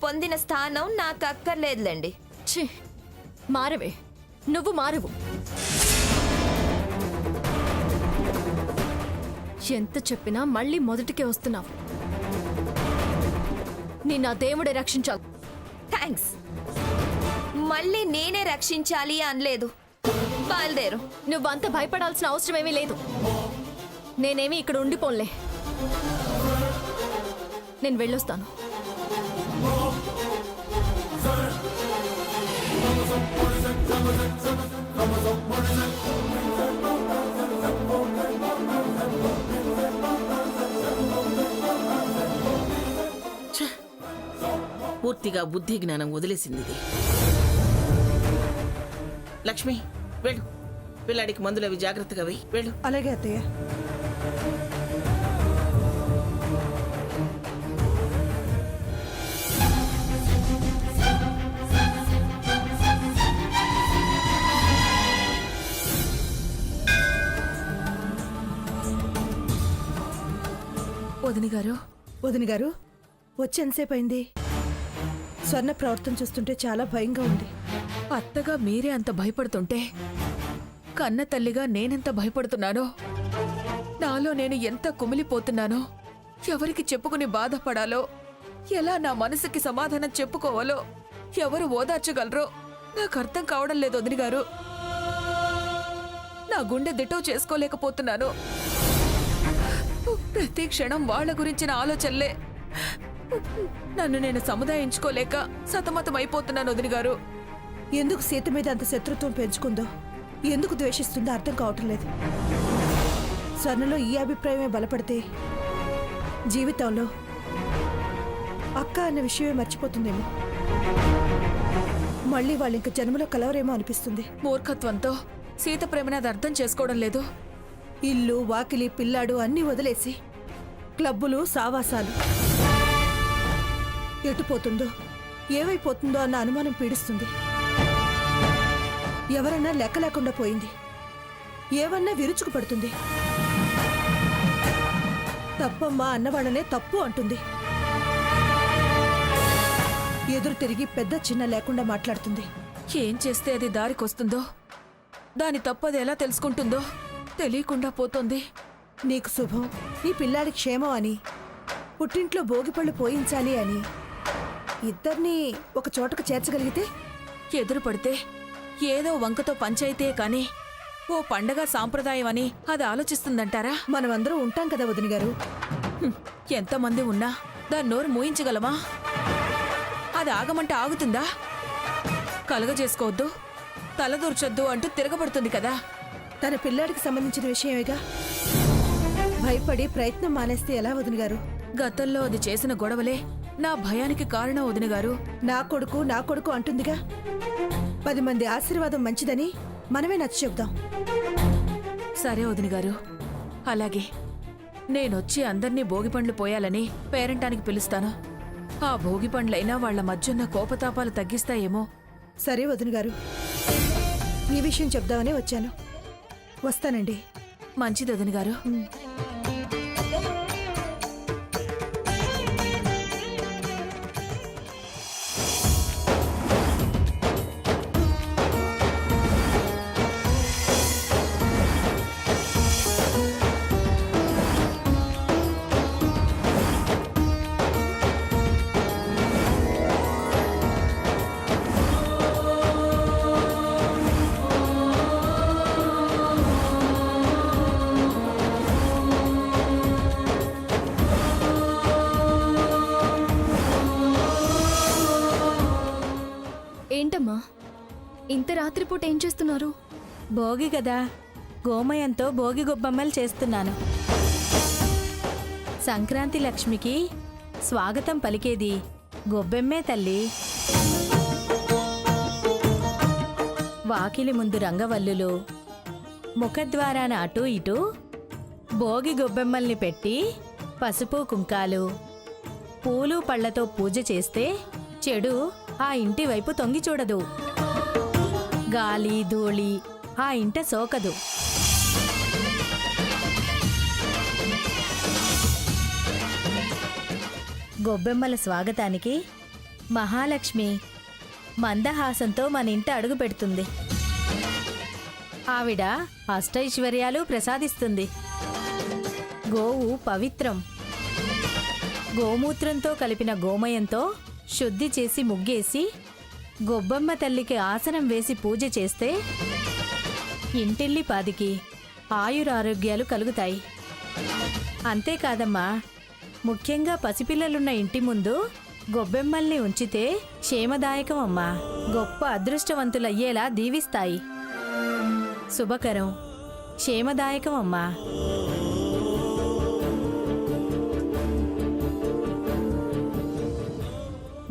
పొందిన స్థానం నాకు అక్కర్లేదులేండి. ఛీ, మారవే, నువ్వు మారవు. ఎంత చెప్పినా మళ్ళీ మొదటికే వస్తున్నావు. నిన్న దేవుడే రక్షించాలి. థ్యాంక్స్. మళ్ళీ నేనే రక్షించాలి అనలేదు. బయలుదేరు. నువ్వంత భయపడాల్సిన అవసరమేమీ లేదు. నేనేమి ఇక్కడ ఉండిపోన్లే. నేను వెళ్ళొస్తాను. పూర్తిగా బుద్ధి జ్ఞానం వదిలేసింది ఇది. లక్ష్మి వెళ్ళు, పిల్లాడికి మందులు అవి జాగ్రత్తగా వెయ్యి. వెళ్ళు. అలాగే అత్తయ్య. వదిన గారు వచ్చి ఎంతసేపు అయింది? స్వర్ణ ప్రవర్తన చూస్తుంటే చాలా భయంగా ఉంది. అత్తగా మీరే అంత భయపడుతుంటే కన్న తల్లిగా నేనెంత భయపడుతున్నానో, నాలో నేను ఎంత కుమిలిపోతున్నానో, ఎవరికి చెప్పుకుని బాధపడాలో, ఎలా నా మనసుకి సమాధానం చెప్పుకోవాలో ఎవరు ఓదార్చగలరో నాకు అర్థం కావడం లేదు వదిన గారు. నా గుండె దిటో చేసుకోలేకపోతున్నాను. ప్రతి క్షణం వాళ్ళ గురించిన ఆలోచనలే. నన్ను నేను సముదాయించుకోలేక సతమతం అయిపోతున్నాను వదిన గారు. ఎందుకు సీత మీద అంత శత్రుత్వం పెంచుకుందో, ఎందుకు ద్వేషిస్తుందో అర్థం కావటం లేదు. స్వర్ణలో ఈ అభిప్రాయమే బలపడితే జీవితంలో అక్క అన్న విషయమే మర్చిపోతుందేమో. మళ్ళీ వాళ్ళు ఇంక జన్మలో కలవరేమో అనిపిస్తుంది. మూర్ఖత్వంతో సీత ప్రేమని అది అర్థం చేసుకోవడం లేదు. ఇల్లు వాకిలి పిల్లాడు అన్నీ వదిలేసి క్లబ్బులు సావాసాలు. ఎటుపోతుందో ఏమైపోతుందో అన్న అనుమానం పీడిస్తుంది. ఎవరన్నా లెక్క లేకుండా పోయింది, ఏవన్నా విరుచుకు పడుతుంది. తప్పమ్మా అన్నవాళ్ళనే తప్పు అంటుంది. ఎదురు తిరిగి పెద్ద చిన్న లేకుండా మాట్లాడుతుంది. ఏం చేస్తే అది దారికొస్తుందో, దాని తప్పది ఎలా తెలుసుకుంటుందో తెలియకుండా పోతుంది. నీకు శుభం, నీ పిల్లాడి క్షేమం అని, పుట్టింట్లో భోగిపళ్ళు పోయించాలి అని ఇద్దరినీ ఒక చోటకు చేర్చగలిగితే, ఎదురు పడితే ఏదో వంకతో పంచాయితీయే కాని ఓ పండగ సాంప్రదాయం అని అది ఆలోచిస్తుందంటారా? మనమందరం ఉంటాం కదా వదిన గారు. ఎంతమంది ఉన్నా దాని నోరు మూయించగలమా? అది ఆగమంటే ఆగుతుందా? కలగజేసుకోవద్దు, తలదూర్చొద్దు అంటూ తిరగబడుతుంది కదా. తన పిల్లాడికి సంబంధించిన విషయమేగా. భయపడి ప్రయత్నం మానేస్తే ఎలా వదిన గారు? గతంలో అది చేసిన గొడవలే నా భయానికి కారణం వదిన గారు. నా కొడుకు అంటుందిగా. 10 మంది ఆశీర్వాదం మంచిదని మనమే నచ్చ చెబుదాం. సరే వదిన గారు, అలాగే నేనొచ్చి అందర్నీ భోగిపండ్లు పోయాలని పేరంటానికి పిలుస్తాను. ఆ భోగిపండ్లైనా వాళ్ల మధ్యున్న కోపతాపాలు తగ్గిస్తాయేమో. సరే వదిన గారు, ఈ విషయం చెప్దామని వచ్చాను. వస్తానండి. మంచిది వదిన గారు. ఏంటమ్మా, ఇంత రాత్రిపూట ఏం చేస్తున్నారు? భోగి కదా, గోమయంతో భోగి గొబ్బమ్మలు చేస్తున్నాను. సంక్రాంతి లక్ష్మికి స్వాగతం పలికేది గొబ్బెమ్మే తల్లి. వాకిలి ముందు రంగవల్లులు, ముఖద్వారాన అటూ ఇటూ భోగి గొబ్బెమ్మల్ని పెట్టి పసుపు కుంకాలు పూలు పళ్లతో పూజ చేస్తే చెడు ఆ ఇంటి వైపు తొంగి చూడదు. గాలి ధూళి ఆ ఇంట సోకదు. గొబ్బెమ్మల స్వాగతానికి మహాలక్ష్మి మందహాసంతో మన ఇంట అడుగు పెడుతుంది. ఆవిడ అష్టైశ్వర్యాలు ప్రసాదిస్తుంది. గోవు పవిత్రం. గోమూత్రంతో కలిపిన గోమయంతో శుద్ధి చేసి ముగ్గేసి గొబ్బమ్మ తల్లికి ఆసనం వేసి పూజ చేస్తే ఇంటిల్లి పాదికి ఆయురారోగ్యాలు కలుగుతాయి. అంతేకాదమ్మా, ముఖ్యంగా పసిపిల్లలున్న ఇంటి ముందు గొబ్బెమ్మల్ని ఉంచితే క్షేమదాయకం అమ్మా. గొప్ప అదృష్టవంతులయ్యేలా దీవిస్తాయి. శుభకరం, క్షేమదాయకం అమ్మా.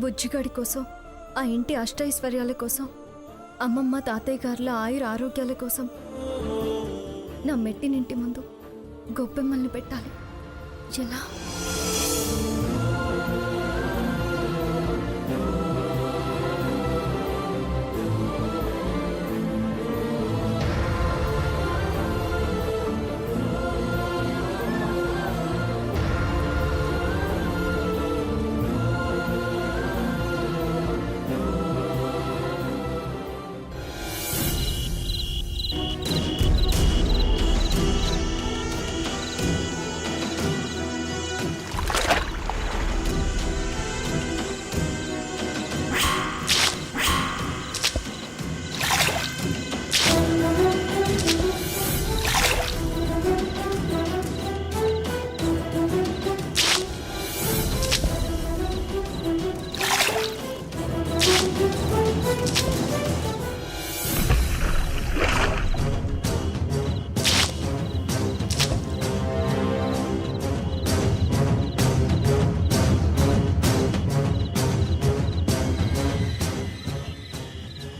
బుజ్జిగాడి కోసం, ఆ ఇంటి అష్టైశ్వర్యాల కోసం, అమ్మమ్మ తాతయ్య గారుల ఆయుర ఆరోగ్యాల కోసం నా మెట్టినింటి ముందు గొబ్బెమ్మల్ని పెట్టాలి. ఎలా?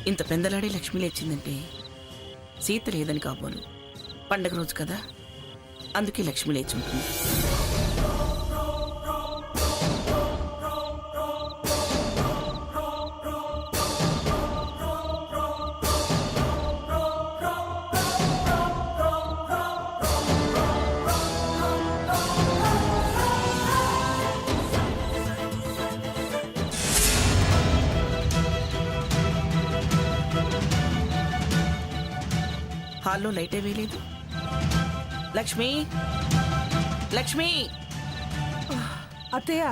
ఇంత పెందలాడే లక్ష్మి లేచిందంటే సీత లేదని కాబోలు. పండగ రోజు కదా, అందుకే లక్ష్మి లేచి ఉంటుంది. హాల్లో లైటే వేయలేదు. లక్ష్మి, లక్ష్మి! అత్తయ్య,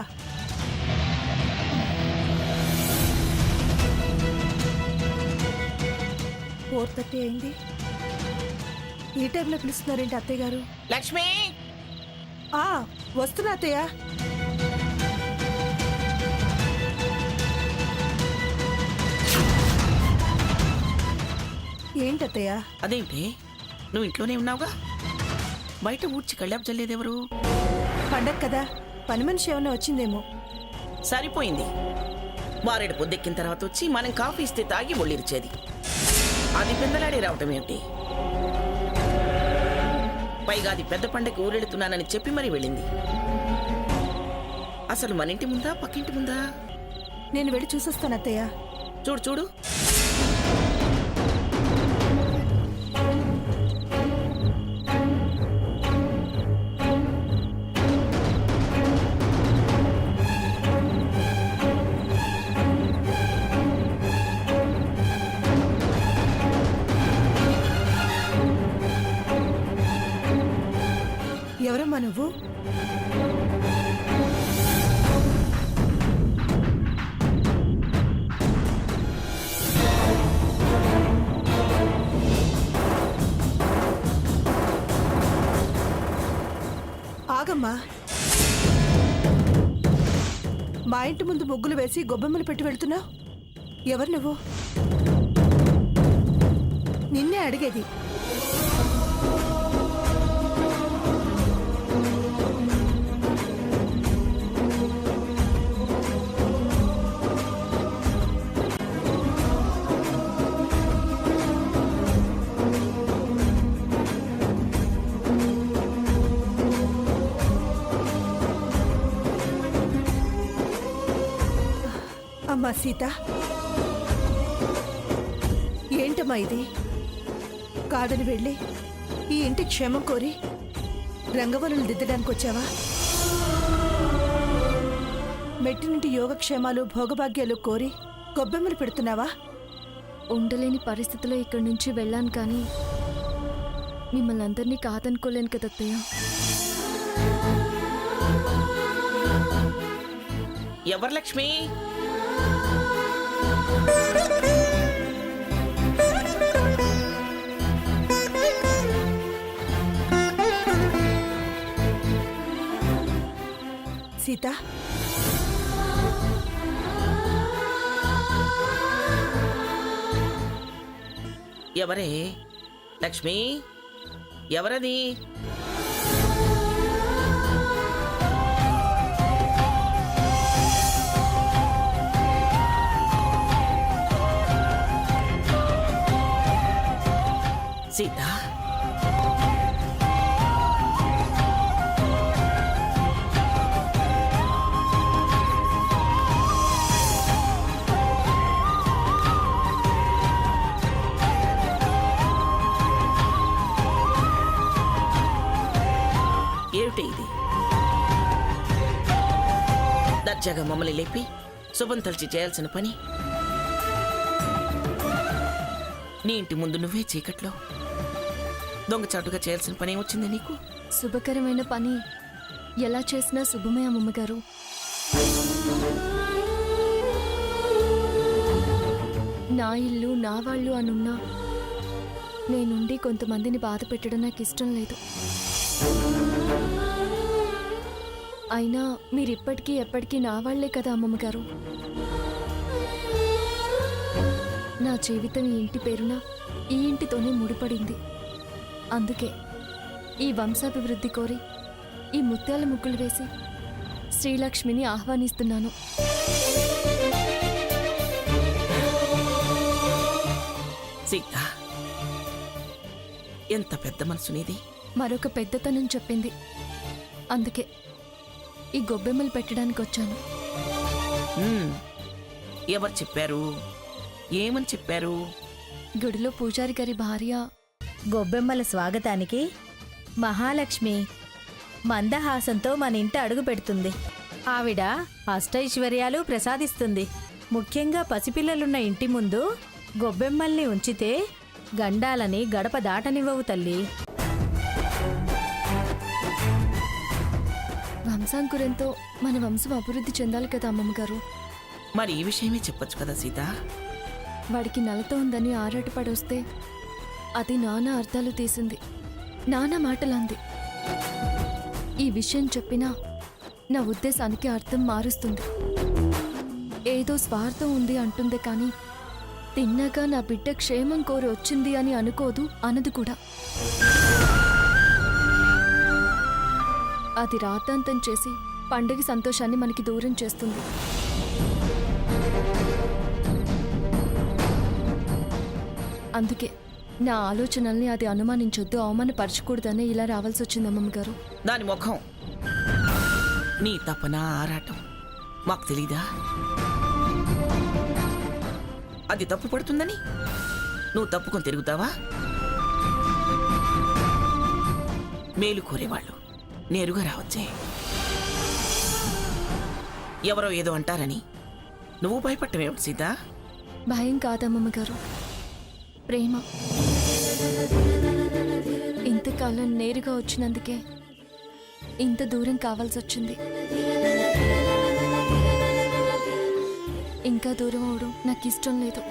4:30 అయింది. ఈ టైంలో పిలుస్తున్నారేంటి అత్తయ్య గారు? లక్ష్మి! వస్తున్నా అత్తయ్య. ఏంటత్తయ్య? అదేంటి, నువ్వు ఇంట్లోనే ఉన్నావుగా? బయట ఊడ్చి కళ్ళాపు చల్లేదెవరు? పండగ కదా, పని మనిషి ఏమైనా వచ్చిందేమో. సరిపోయింది. వారేడు పొద్దెక్కిన తర్వాత వచ్చి మనం కాఫీ ఇస్తే తాగి ఒళ్ళిరిచేది. అది పెందలాడే రావటం ఏమిటి? పైగా అది పెద్ద పండగకి ఊరెడుతున్నానని చెప్పి మరీ వెళ్ళింది. అసలు మన ఇంటి ముందా పక్కింటి ముందా? నేను వెళ్ళి చూసొస్తాను అత్తయ్య. చూడు చూడు. ఎవరమ్మా నువ్వు? ఆగమ్మా, మా ఇంటి ముందు ముగ్గులు వేసి గొబ్బెమ్మలు పెట్టి వెళ్తున్నావు. ఎవరు నువ్వు? నిన్నే అడిగేది. అమ్మా సీత, ఏంటమ్మా ఇది? కాదని వెళ్ళి ఈ ఇంటి క్షేమం కోరి రంగవల్లులు దిద్దడానికి వచ్చావా? మెట్టినింటి యోగక్షేమాలు భోగభాగ్యాలు కోరి గొబ్బెమ్మలు పెడుతున్నావా? ఉండలేని పరిస్థితిలో ఇక్కడి నుంచి వెళ్ళాను కానీ మిమ్మల్ని అందరినీ కాదనుకోలేను కదా అత్తయ్య. ఎవరు లక్ష్మి? సీత, ఎవరే లక్ష్మి? ఎవరది? సీత, ఏమిటి ఇది? దర్జాగా మమ్మల్ని లేపి శుభం తలిచి చేయాల్సిన పని నీ ఇంటి ముందు నువ్వే చీకట్లో దొంగచాటుగా చేయాల్సిన పని ఏమొచ్చింది నీకు? శుభకరమైన పని ఎలా చేసినా శుభమే అమ్మమ్మగారు. నా ఇల్లు నా వాళ్ళు అనున్నా నేనుండి కొంతమందిని బాధ పెట్టడం నాకు ఇష్టం లేదు. అయినా మీరిప్పటికీ ఎప్పటికీ నా వాళ్లే కదా అమ్మమ్మగారు. నా జీవితం ఈ ఇంటి పేరున ఈ ఇంటితోనే ముడిపడింది. అందుకే ఈ వంశాభివృద్ధి కోరి ఈ ముత్యాల ముగ్గులు వేసి శ్రీలక్ష్మిని ఆహ్వానిస్తున్నాను. సీత, ఎంత పెద్ద మనసు నీది. మరొక పెద్దతనం చెప్పింది. అందుకే ఈ గొబ్బెమ్మలు పెట్టడానికి వచ్చాను. ఎవరు చెప్పారు? ఏమని చెప్పారు? గుడిలో పూజారి గారి భార్య గొబ్బెమ్మల స్వాగతానికి మహాలక్ష్మి మందహాసంతో మన ఇంట అడుగు పెడుతుంది. ఆవిడ అష్టైశ్వర్యాలు ప్రసాదిస్తుంది. ముఖ్యంగా పసిపిల్లలున్న ఇంటి ముందు గొబ్బెమ్మల్ని ఉంచితే గండాలని గడప దాటనివ్వవు తల్లి. వంశాంకురంతో మన వంశం అభివృద్ధి చెందాలి కదా అమ్మమ్మగారు. మరి ఈ విషయమే చెప్పొచ్చు కదా సీత. వాడికి నలతో ఉందని ఆరాటపడొస్తే అది నానా అర్థాలు తీసింది, నానా మాటలంది. ఈ విషయం చెప్పినా నా ఉద్దేశానికి అర్థం మారుస్తుంది. ఏదో స్వార్థం ఉంది అంటుంది కానీ తిన్నాక నా బిడ్డ క్షేమం కోరి వచ్చింది అని అనుకోదు, అనదు కూడా. అది రాతాంతం చేసి పండగ సంతోషాన్ని మనకి దూరం చేస్తుంది. అందుకే నా ఆలోచనల్ని అది అనుమానించొద్దు, అవమానపరచకూడదనే ఇలా రావాల్సి వచ్చింది అమ్మమ్మగారు. దాని ముఖం, నీ తపన ఆరాటం మాకు తెలీదా? అది తప్పు పడుతుందని నువ్వు తప్పుకొని తిరుగుతావా? మేలు కోరేవాళ్ళు నేరుగా రావచ్చే. ఎవరో ఏదో అంటారని నువ్వు భయపడటమేమిటి సీత? భయం కాదమ్మమ్మగారు, ప్రేమ. ఇంతకాలం నేరుగా వచ్చినందుకే ఇంత దూరం కావాల్సి వచ్చింది. ఇంకా దూరం అవడం నాకు ఇష్టం లేదు.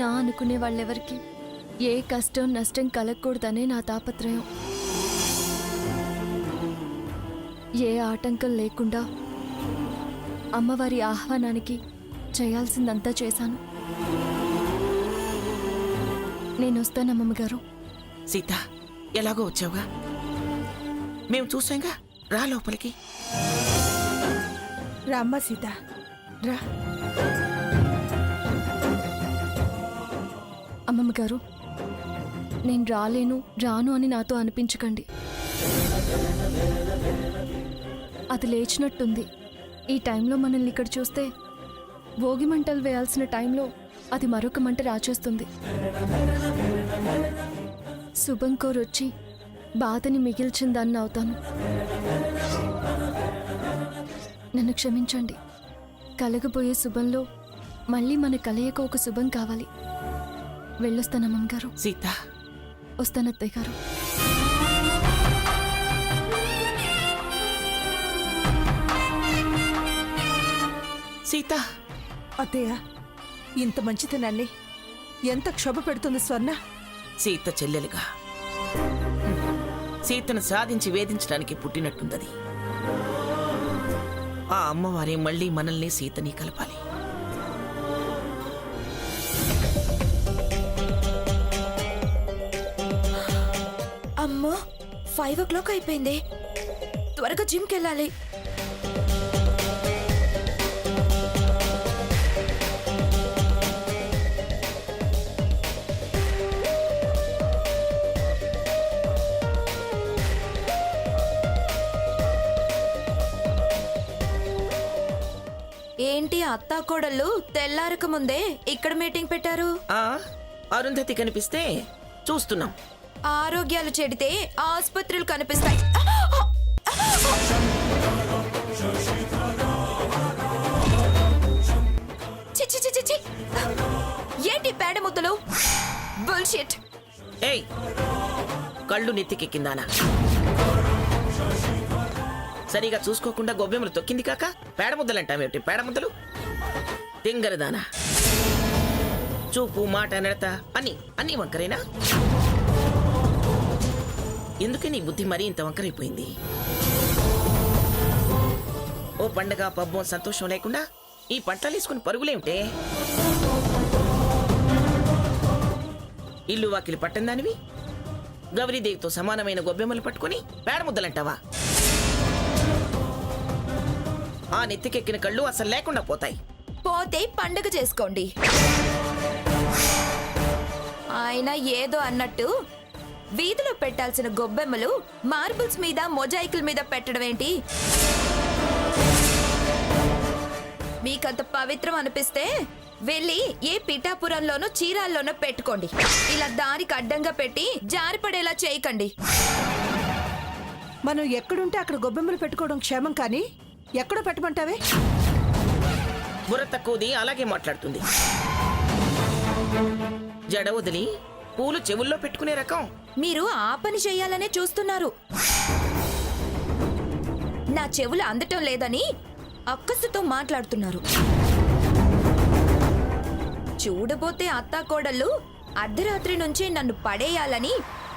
నా అనుకునే వాళ్ళెవరికి ఏ కష్టం నష్టం కలగకూడదనే నా తాపత్రయం. ఏ ఆటంకం లేకుండా అమ్మవారి ఆహ్వానానికి చేయాల్సిందంతా చేశాను. నేను వస్తానమ్మమ్మగారు. సీత, ఎలాగో వచ్చావుగా, మేము చూసాంగా, రా లోపలికి. రామ్మా సీత, రా. అమ్మమ్మగారు, నేను రాను అని నాతో అనిపించకండి. అది లేచినట్టుంది. ఈ టైంలో మనల్ని ఇక్కడ చూస్తే భోగి మంటలు వేయాల్సిన టైంలో అది మరొక మంట రాచేస్తుంది. శుభం కోరొచ్చి బాధని మిగిల్చిందాన్ని అవుతాను. నన్ను క్షమించండి. కలగబోయే శుభంలో మళ్ళీ మన కలయిక ఒక శుభం కావాలి. వెళ్ళొస్తాను అమ్మమ్మ గారు. సీత, వస్తాను అత్తయ్య గారు. సీత, అత్తయ్య, ఇంత మంచితనాన్ని ఎంత క్షోభ పెడుతుంది స్వర్ణ. సీత చెల్లెలుగా సీతను సాధించి వేధించడానికి పుట్టినట్టుందది. ఆ అమ్మవారే మళ్ళీ మనల్ని సీతని కలపాలి. అమ్మో 5 o'clock అయిపోయింది. త్వరగా జిమ్కి వెళ్ళాలి. ఏంటి అత్తా కోడళ్ళు తెల్లారక ముందే ఇక్కడ మీటింగ్ పెట్టారు? ఆ అరుంధతి కనిపిస్తే చూస్తున్నాం. ఆరోగ్యాలు చెడితే ఆసుపత్రులు కనిపిస్తాయి. చి, చి, చి, చి, చి. ఏంటి పేడ ముద్దలు? బుల్షిట్. ఏయ్, కళ్ళు నెత్తికెక్కిందానా? సరిగా చూసుకోకుండా గొబ్బెమ్మలు తొక్కింది కాక పేడముద్దలంటామేమిటి? పేడముద్దలు తింగరదానా. చూపు, మాట, నడత అన్నీ వంకరేనా? ఎందుకే నీ బుద్ధి మరీ ఇంత వంకరైపోయింది? ఓ పండగ పబ్బం సంతోషం లేకుండా ఈ పంటలు వేసుకుని పరుగులేమిటే? ఇల్లు వాకిలి పట్టం దానివి గౌరీదేవితో సమానమైన గొబ్బెమ్మలు పట్టుకుని పేడముద్దలంటావా? ఆ నెత్తికెక్కిన కళ్ళు అసలు లేకుండా పోతాయి. పోతే పండుగ చేసుకోండి. ఆయన ఏదో అన్నట్టు వీధిలో పెట్టాల్సిన గొబ్బెమ్మలు మార్బుల్స్ మీద మొజాయికుల మీద పెట్టడం ఏంటి? మీకంత పవిత్రం అనిపిస్తే వెళ్ళి ఏ పిఠాపురంలోనో చీరాల్లోనో పెట్టుకోండి. ఇలా దారికి అడ్డంగా పెట్టి జారిపడేలా చేయకండి. మనం ఎక్కడుంటే అక్కడ గొబ్బెమ్మలు పెట్టుకోవడం క్షేమం, కానీ ఎక్కడో పెట్టమంటావే? బుర్ర తక్కువది అలాగే మాట్లాడుతుంది. జడ వదిలి పూలు చెవుల్లో పెట్టుకునే రకం. మీరు ఆ పని చేయాలనే చూస్తున్నారు. నా చెవులు అందటం లేదని అక్కసుతో మాట్లాడుతున్నారు. చూడబోతే అత్తా కోడళ్ళు అర్ధరాత్రి నుంచి నన్ను పడేయాలని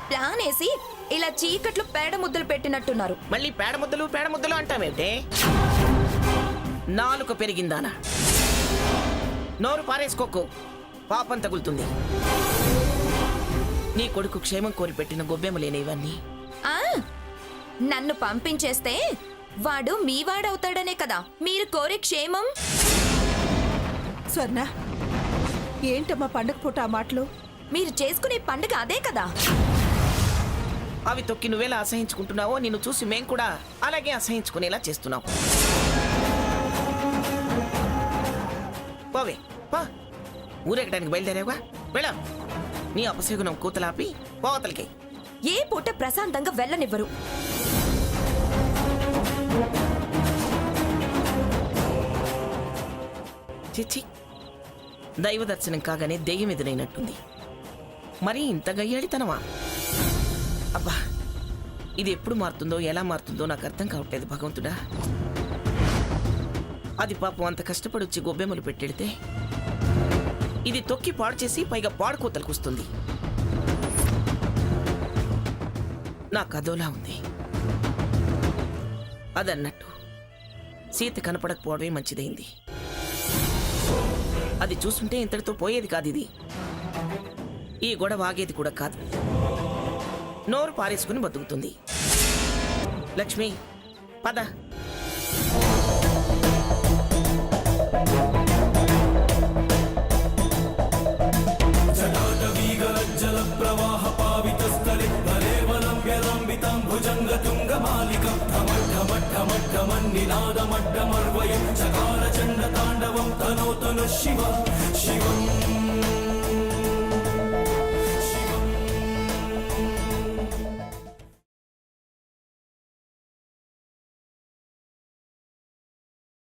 ప్లాన్ వేసి ఇలా చీకట్లు పేడ ముద్దలు పెట్టినట్టున్నారు. మళ్ళీ పేడముద్దలు అంటామేంటే? నాలుక పెరిగిందానా? నోరు పారేసుకోకు, పాపం తగులుతుంది. నీ కొడుకు క్షేమం కోరి పెట్టిన గొబ్బెమ్మలేని ఇవన్నీ. ఆ నన్ను పంపించేస్తే వాడు మీ వాడవుతాడనే కదా మీరు కోరే క్షేమం. స్వర్ణ, ఏంటమ్మా పండగ పూట ఆ మాటలు? మీరు చేసుకునే పండుగ అదే కదా. అవి తొక్కి నువ్వేలా అసహించుకుంటున్నావో నిన్ను చూసి మేం కూడా అలాగే అసహించుకునేలా చేస్తున్నాం. పోవే పా, ఊరెక్కడానికి బయలుదేరావుగా, వెళ్ళా. నీ అపశకునం కూతలాపి పోతలకి. ఏ పూట ప్రశాంతంగా వెళ్ళనివ్వరు. చిచ్చి, దైవ దర్శనం కాగానే దెయ్యం ఎదురైనట్టుంది. మరి ఇంత గయ్యాడితనమా? అబ్బా, ఇది ఎప్పుడు మారుతుందో ఎలా మారుతుందో నాకు అర్థం కావట్లేదు భగవంతుడా. అది పాపం అంత కష్టపడి వచ్చి గొబ్బెమ్మలు పెట్టెడితే ఇది తొక్కి పాడు చేసి పైగా పాడుకోతలకు వస్తుంది. నాకు అదోలా ఉంది. అదన్నట్టు సీత కనపడకపోవడమే మంచిదైంది. అది చూస్తుంటే ఇంతటితో పోయేది కాదు. ఇది ఈ గొడవ ఆగేది కూడా కాదు. నోరు పారేసుకుని బతుకుతుంది. లక్ష్మి, పద. నినాదమడ్డమర్వయం చకార చండ తాండవం తనోతను శివ